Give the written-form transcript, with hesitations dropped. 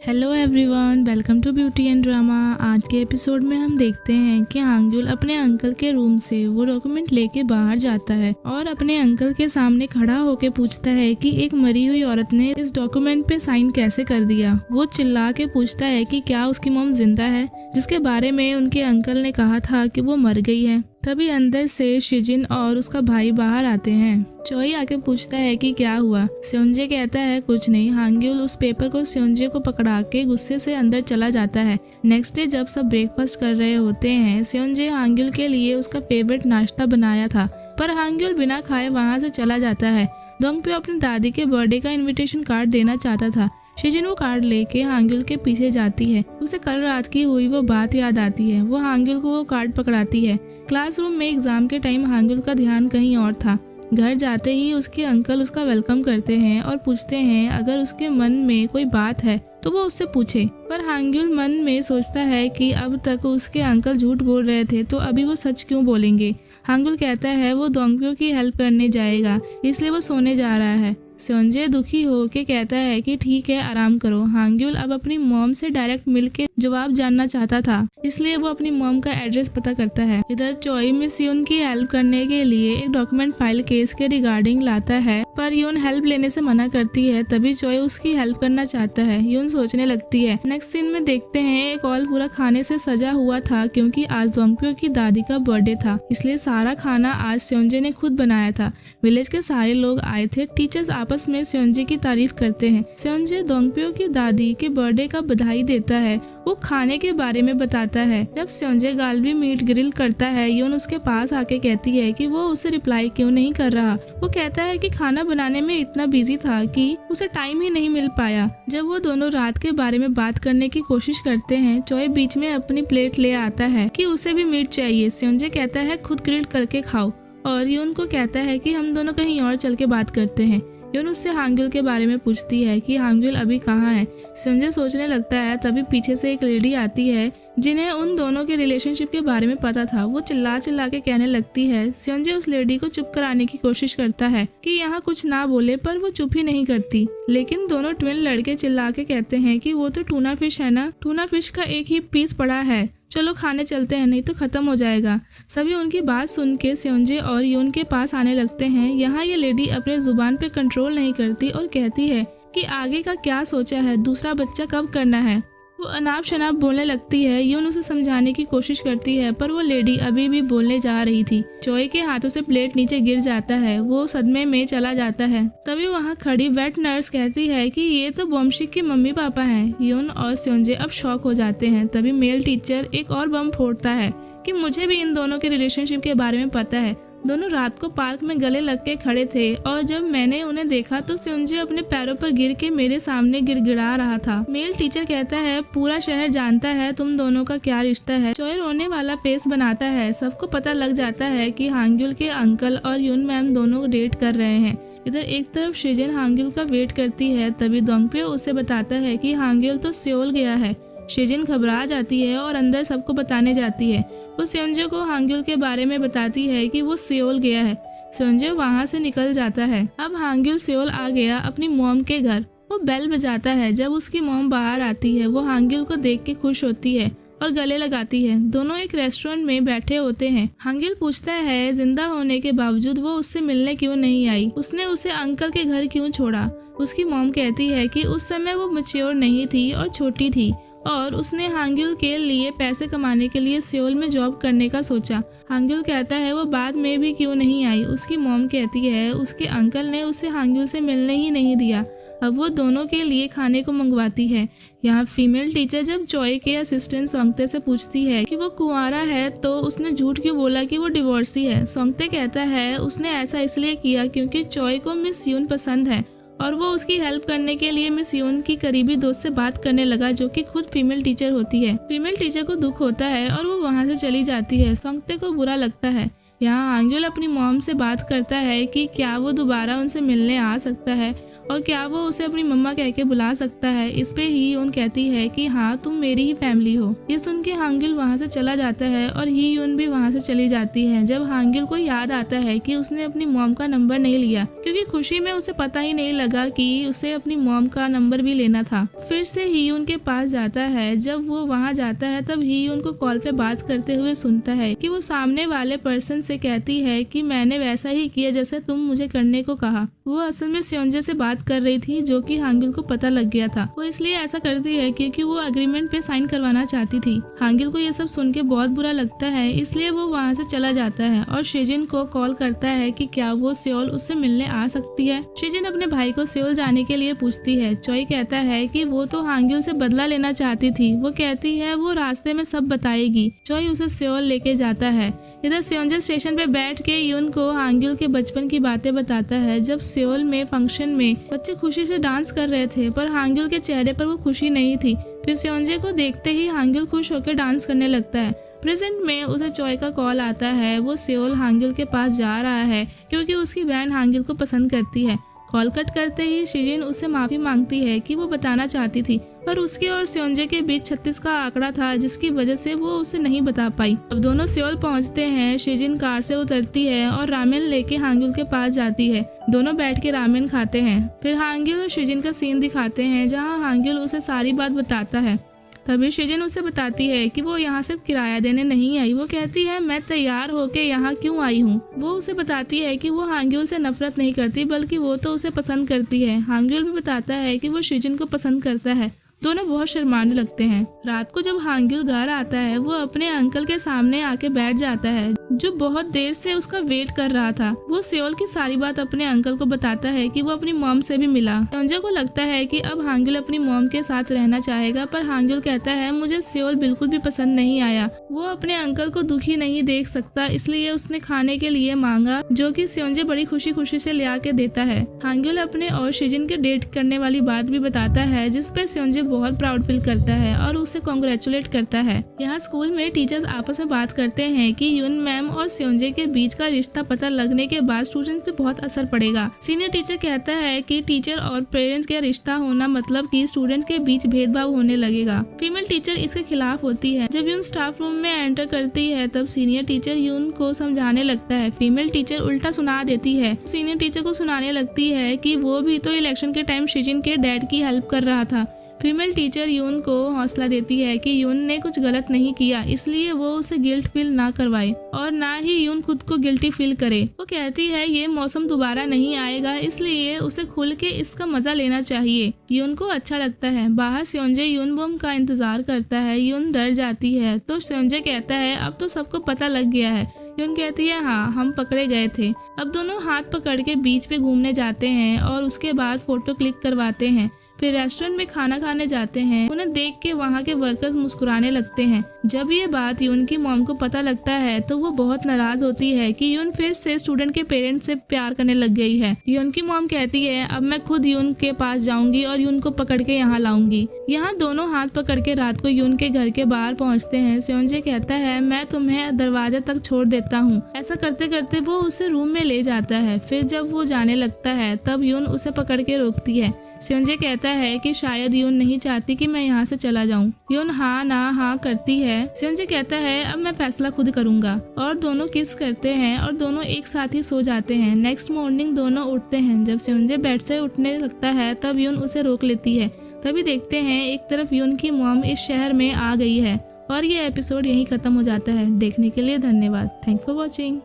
Hello everyone, welcome to beauty and drama. आज के episode में हम देखते हैं कि हांग्युल अपने अंकल के रूम से वो डॉक्यूमेंट लेके बाहर जाता है और अपने अंकल के सामने खड़ा होके पूछता है कि एक मरी हुई औरत ने इस डॉक्यूमेंट पे साइन कैसे कर दिया। वो चिल्ला के पूछता है कि क्या उसकी मॉम जिंदा है, जिसके बारे में उनके अंकल ने कहा था कि वो मर गई है। तभी अंदर से शिजिन और उसका भाई बाहर आते हैं। चोई आके पूछता है कि क्या हुआ। सेओनजे कहता है कुछ नहीं। हांग्युल उस पेपर को सेओनजे को पकड़ा के गुस्से से अंदर चला जाता है। नेक्स्ट डे जब सब ब्रेकफास्ट कर रहे होते हैं, सेओनजे हांग्युल के लिए उसका फेवरेट नाश्ता बनाया था, पर हांग्युल बिना खाए वहाँ से चला जाता है। दोंगप्यो अपनी दादी के बर्थडे का इन्विटेशन कार्ड देना चाहता था। शिजिन वो कार्ड लेके हांग्युल के पीछे जाती है। उसे कल रात की हुई वो बात याद आती है। वो हांग्युल को वो कार्ड पकड़ाती है। क्लासरूम में एग्जाम के टाइम हांग्युल का ध्यान कहीं और था। घर जाते ही उसके अंकल उसका वेलकम करते हैं और पूछते हैं अगर उसके मन में कोई बात है तो वो उससे पूछे, पर हांग्युल मन में सोचता है कि अब तक उसके अंकल झूठ बोल रहे थे तो अभी वो सच क्यों बोलेंगे। हांग्युल कहता है वो दोंगप्यो की हेल्प करने जाएगा, इसलिए वो सोने जा रहा है। सेओनजे दुखी होके कहता है कि ठीक है, आराम करो। हांग्युल अब अपनी मॉम से डायरेक्ट मिलके जवाब जानना चाहता था, इसलिए वो अपनी मॉम का एड्रेस पता करता है। इधर चोई मिस यून की हेल्प करने के लिए एक डॉक्यूमेंट फाइल केस के रिगार्डिंग लाता है, पर यून हेल्प लेने से मना करती है। तभी चोई उसकी हेल्प करना चाहता है। यून सोचने लगती है। नेक्स्ट सीन में देखते हैं एक हॉल पूरा खाने से सजा हुआ था, क्योंकि आज दोंगप्यो की दादी का बर्थडे था, इसलिए सारा खाना आज सेओनजे ने खुद बनाया था। विलेज के सारे लोग आए थे। टीचर्स आपस में सेओनजे की तारीफ करते हैं। सेओनजे दोंगप्यो की दादी के बर्थडे का बधाई देता है। वो खाने के बारे में बताता है। जब सेओनजे गालबी मीट ग्रिल करता है, यून उसके पास आके कहती है कि वो उसे रिप्लाई क्यों नहीं कर रहा। वो कहता है कि खाना बनाने में इतना बिजी था कि उसे टाइम ही नहीं मिल पाया। जब वो दोनों रात के बारे में बात करने की कोशिश करते हैं, चोई बीच में अपनी प्लेट ले आता है कि उसे भी मीट चाहिए। सेओनजे कहता है खुद ग्रिल करके खाओ, और यून को कहता है कि हम दोनों कहीं और चल के बात करते हैं। यून उससे हांग्युल के बारे में पूछती है कि हांग्युल अभी कहाँ है। सेओनजे सोचने लगता है। तभी पीछे से एक लेडी आती है जिन्हें उन दोनों के रिलेशनशिप के बारे में पता था। वो चिल्ला चिल्ला के कहने लगती है। सेओनजे उस लेडी को चुप कराने की कोशिश करता है कि यहाँ कुछ ना बोले, पर वो चुप ही नहीं करती। लेकिन दोनों ट्विन लड़के चिल्ला के कहते हैं कि वो तो टूना फिश है ना, टूना फिश का एक ही पीस पड़ा है, चलो खाने चलते हैं, नहीं तो खत्म हो जाएगा। सभी उनकी बात सुन के सेओनजे और यून के पास आने लगते हैं। यहाँ ये लेडी अपने जुबान पे कंट्रोल नहीं करती और कहती है कि आगे का क्या सोचा है, दूसरा बच्चा कब करना है। वो अनाप शनाप बोलने लगती है। यून उसे समझाने की कोशिश करती है, पर वो लेडी अभी भी बोलने जा रही थी। चोई के हाथों से प्लेट नीचे गिर जाता है। वो सदमे में चला जाता है। तभी वहाँ खड़ी वेट नर्स कहती है कि ये तो बोमशिक के मम्मी पापा हैं। यून और सेओनजे अब शॉक हो जाते हैं। तभी मेल टीचर एक और बम फोड़ता है कि मुझे भी इन दोनों के रिलेशनशिप के बारे में पता है। दोनों रात को पार्क में गले लग के खड़े थे, और जब मैंने उन्हें देखा तो सेओनजे अपने पैरों पर गिर के मेरे सामने गिड़गिड़ा रहा था। मेल टीचर कहता है पूरा शहर जानता है तुम दोनों का क्या रिश्ता है। चोई रोने वाला फेस बनाता है। सबको पता लग जाता है कि हांग्युल के अंकल और यून मैम दोनों डेट कर रहे हैं। इधर एक तरफ शिजिन हांग्युल का वेट करती है। तभी दोंगप्यो उसे बताता है कि हांग्युल तो सियोल गया है। शिजिन घबरा जाती है और अंदर सबको बताने जाती है। वो सेओनजे को हांग्युल के बारे में बताती है कि वो सियोल गया है। सेओनजे वहाँ से निकल जाता है। अब हांग्युल सियोल आ गया अपनी मॉम के घर। वो बेल बजाता है। जब उसकी मॉम बाहर आती है, वो हांग्युल को देख के खुश होती है और गले लगाती है। दोनों एक रेस्टोरेंट में बैठे होते हैं। हांग्युल पूछता है जिंदा होने के बावजूद वो उससे मिलने क्यों नहीं आई, उसने उसे अंकल के घर क्यों छोड़ा। उसकी मॉम कहती है कि उस समय वो मैच्योर नहीं थी और छोटी थी, और उसने हांग्युल के लिए पैसे कमाने के लिए सियोल में जॉब करने का सोचा। हांग्युल कहता है वो बाद में भी क्यों नहीं आई। उसकी मॉम कहती है उसके अंकल ने उसे हांग्युल से मिलने ही नहीं दिया। अब वो दोनों के लिए खाने को मंगवाती है। यहाँ फीमेल टीचर जब चोई के असिस्टेंट सोंगते से पूछती है कि वो कुंवारा है तो उसने झूठ क्यों बोला कि वो डिवोर्सी है। सोंगते कहता है उसने ऐसा इसलिए किया क्योंकि चोई को मिस यून पसंद है, और वो उसकी हेल्प करने के लिए मिस यून की करीबी दोस्त से बात करने लगा, जो कि खुद फीमेल टीचर होती है। फीमेल टीचर को दुख होता है और वो वहाँ से चली जाती है। सोंगते को बुरा लगता है। यहाँ हांग्युल अपनी मॉम से बात करता है कि क्या वो दोबारा उनसे मिलने आ सकता है, और क्या वो उसे अपनी मम्मा कह के बुला सकता है। इस पे ही यून कहती है कि हाँ तुम मेरी ही फैमिली हो। ये सुन के हांग्युल वहाँ से चला जाता है और ही यून भी वहाँ से चली जाती है। जब हांग्युल को याद आता है कि उसने अपनी मॉम का नंबर नहीं लिया, क्योंकि खुशी में उसे पता ही नहीं लगा कि उसे अपनी मॉम का नंबर भी लेना था। फिर से ही यून के पास जाता है। जब वो वहाँ जाता है तब ही यून को कॉल पे बात करते हुए सुनता है कि वो सामने वाले पर्सन से कहती है कि मैंने वैसा ही किया जैसे तुम मुझे करने को कहा। वो असल में सेओंजे से बात कर रही थी, जो कि हांग्युल को पता लग गया था। वो इसलिए ऐसा करती है क्योंकि वो एग्रीमेंट पे साइन करवाना चाहती थी। हांग्युल को ये सब सुन के बहुत बुरा लगता है, इसलिए वो वहाँ से चला जाता है और शिजिन को कॉल करता है कि क्या वो सेओल उससे मिलने आ सकती है। शिजिन अपने भाई को सेओल जाने के लिए पूछती है। चॉय कहता है कि वो तो हांग्युल से बदला लेना चाहती थी। वो कहती है वो रास्ते में सब बताएगी। चॉय उसे सेओल लेके जाता है। इधर सेओंजे स्टेशन पे बैठ के यून को हांग्युल के बचपन की बातें बताता है। जब सेओल में फंक्शन में बच्चे खुशी से डांस कर रहे थे, पर हांग्युल के चेहरे पर वो खुशी नहीं थी। फिर सेओंजे को देखते ही हांग्युल खुश होकर डांस करने लगता है। प्रेजेंट में उसे चॉय का कॉल आता है। वो सेओल हांग्युल के पास जा रहा है क्योंकि उसकी बहन हांग्युल को पसंद करती है। कॉल कट करते ही शिजिन उससे माफी मांगती है कि वो बताना चाहती थी, पर उसके और सेओंजे के बीच 36 का आंकड़ा था, जिसकी वजह से वो उसे नहीं बता पाई। अब दोनों सेओल पहुंचते हैं। शिजिन कार से उतरती है और रामेन लेके हांग्युल के पास जाती है। दोनों बैठ के रामेन खाते हैं। फिर हांग्युल और शिजिन का सीन दिखाते हैं, जहाँ हांग्युल उसे सारी बात बताता है। तभी शिजिन उसे बताती है कि वो यहाँ सिर्फ किराया देने नहीं आई। वो कहती है मैं तैयार होके यहाँ क्यों आई हूँ। वो उसे बताती है कि वो हांग्युल से नफरत नहीं करती, बल्कि वो तो उसे पसंद करती है। हांग्युल भी बताता है कि वो शिजिन को पसंद करता है। दोनों बहुत शर्माने लगते हैं। रात को जब हांग्युल घर आता है, वो अपने अंकल के सामने आके बैठ जाता है, जो बहुत देर से उसका वेट कर रहा था। वो सेओल की सारी बात अपने अंकल को बताता है कि वो अपनी मॉम से भी मिला। सेओंजे को लगता है कि अब हांग्युल अपनी मॉम के साथ रहना चाहेगा, पर हांग्युल कहता है मुझे सेओल बिल्कुल भी पसंद नहीं आया। वो अपने अंकल को दुखी नहीं देख सकता, इसलिए उसने खाने के लिए मांगा, जो कि सेओंजे बड़ी खुशी खुशी से ले आके देता है। हांग्युल अपने और शिजिन के डेट करने वाली बात भी बताता है, जिसपे सेओंजे बहुत प्राउड फील करता है और उसे कांग्रेचुलेट करता है। यहाँ स्कूल में टीचर्स आपस में बात करते हैं कि यून मैम और सेओंजे के बीच का रिश्ता पता लगने के बाद स्टूडेंट पे बहुत असर पड़ेगा। सीनियर टीचर कहता है कि टीचर और पेरेंट का रिश्ता होना मतलब कि स्टूडेंट के बीच भेदभाव होने लगेगा। फीमेल टीचर इसके खिलाफ होती है। जब यून स्टाफ रूम में एंटर करती है, तब सीनियर टीचर यून को समझाने लगता है। फीमेल टीचर उल्टा सुना देती है। सीनियर टीचर को सुनाने लगती है कि वो भी तो इलेक्शन के टाइम शिजिन के डैड की हेल्प कर रहा था। फीमेल टीचर यून को हौसला देती है कि यून ने कुछ गलत नहीं किया, इसलिए वो उसे गिल्ट फील ना करवाए और ना ही यून खुद को गिल्टी फील करे। वो कहती है ये मौसम दोबारा नहीं आएगा, इसलिए उसे खुल के इसका मजा लेना चाहिए। यून को अच्छा लगता है। बाहर सेओंजे यून बम का इंतजार करता है। यून डर जाती है तो सेओंजे कहता है अब तो सबको पता लग गया है। यून कहती है हाँ हम पकड़े गए थे। अब दोनों हाथ पकड़ के बीच पे घूमने जाते हैं और उसके बाद फोटो क्लिक करवाते हैं। फिर रेस्टोरेंट में खाना खाने जाते हैं। उन्हें देख के वहाँ के वर्कर्स मुस्कुराने लगते हैं। जब ये बात यून की मॉम को पता लगता है तो वो बहुत नाराज होती है कि यून फिर से स्टूडेंट के पेरेंट्स से प्यार करने लग गई है। यून की मॉम कहती है अब मैं खुद यून के पास जाऊंगी और यून को पकड़ के यहाँ लाऊंगी। यहाँ दोनों हाथ पकड़ के रात को यून के घर के बाहर पहुँचते हैं। सेओंजे कहता है मैं तुम्हें दरवाजे तक छोड़ देता हूँ। ऐसा करते करते वो उसे रूम में ले जाता है। फिर जब वो जाने लगता है तब यून उसे पकड़ के रोकती है। सेओंजे कहता है कि शायद यून नहीं चाहती कि मैं यहाँ से चला जाऊँ। यून हाँ ना हाँ करती है। सेओंजे कहता है अब मैं फैसला खुद करूँगा और दोनों किस करते हैं और दोनों एक साथ ही सो जाते हैं। नेक्स्ट मॉर्निंग दोनों उठते हैं। जब सेओंजे बेड से उठने लगता है तब यून उसे रोक लेती है। तभी देखते हैं एक तरफ यून की मॉम इस शहर में आ गई है और ये एपिसोड यहीं खत्म हो जाता है। देखने के लिए धन्यवाद। Thank for watching.